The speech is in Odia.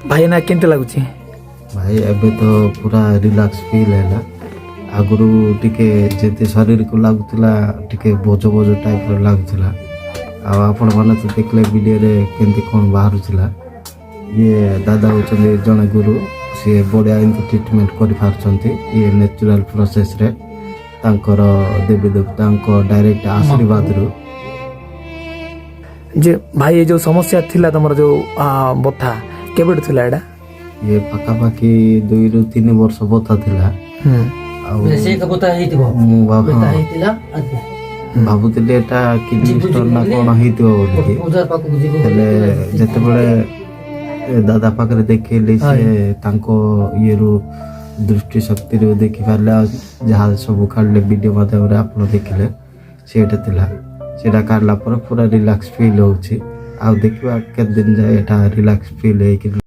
ଭାଇ ନା କେମିତି ଲାଗୁଛି? ଭାଇ ଏବେ ତ ପୁରା ରିଲାକ୍ସ ଫିଲ୍ ହେଲା। ଆଗରୁ ଟିକେ ଯେତେ ଶରୀରକୁ ଲାଗୁଥିଲା ଟିକେ ବୋଝ ବୋଝ ଟାଇପ୍ର ଲାଗୁଥିଲା। ଆଉ ଆପଣମାନେ ତ ଦେଖିଲେ ଭିଡ଼ିଓରେ କେମିତି କ'ଣ ବାହାରୁଥିଲା। ଇଏ ଦାଦା ହେଉଛନ୍ତି ଜଣେ ଗୁରୁ, ସିଏ ବଢ଼ିଆ ଏମିତି ଟ୍ରିଟମେଣ୍ଟ କରିପାରୁଛନ୍ତି ଇଏ ନ୍ୟାଚୁରାଲ୍ ପ୍ରୋସେସ୍ରେ ତାଙ୍କର ଦେବୀ ଦେବତାଙ୍କ ଡାଇରେକ୍ଟ ଆଶୀର୍ବାଦରୁ। ଯେ ଭାଇ ଏ ଯେଉଁ ସମସ୍ୟା ଥିଲା ତମର ଯେଉଁ ବଥା କେବେଠୁ ଥିଲା ଏଇଟା? ଇଏ ପାଖାପାଖି 2 ରୁ 3 ବର୍ଷ ବଥା ଥିଲା। ଆଉ ମୁଁ ଭାବୁଥିଲି ଏଟା କିଡନୀ ଷ୍ଟୋନ୍ ନା କ'ଣ ହେଇଥିବ ବୋଲିକି। ହେଲେ ଯେତେବେଳେ ଦାଦା ପାଖରେ ଦେଖେଇଲି ସେ ତାଙ୍କ ଇଏରୁ ଦୃଷ୍ଟି ଶକ୍ତିରୁ ଦେଖିପାରିଲେ, ଆଉ ଯାହା ସବୁ କାଢ଼ିଲେ ଭିଡ଼ିଓ ମାଧ୍ୟମରେ ଆପଣ ଦେଖିଲେ ସେଇଟା ଥିଲା। ସେଇଟା କାଢ଼ିଲା ପରେ ପୁରା ରିଲାକ୍ସ ଫିଲ୍ ହେଉଛି। ଆଉ ଦେଖିବା କେତେ ଦିନ ଯାଏ ଏଟା ରିଲାକ୍ସ ଫିଲ୍ ହେଇକି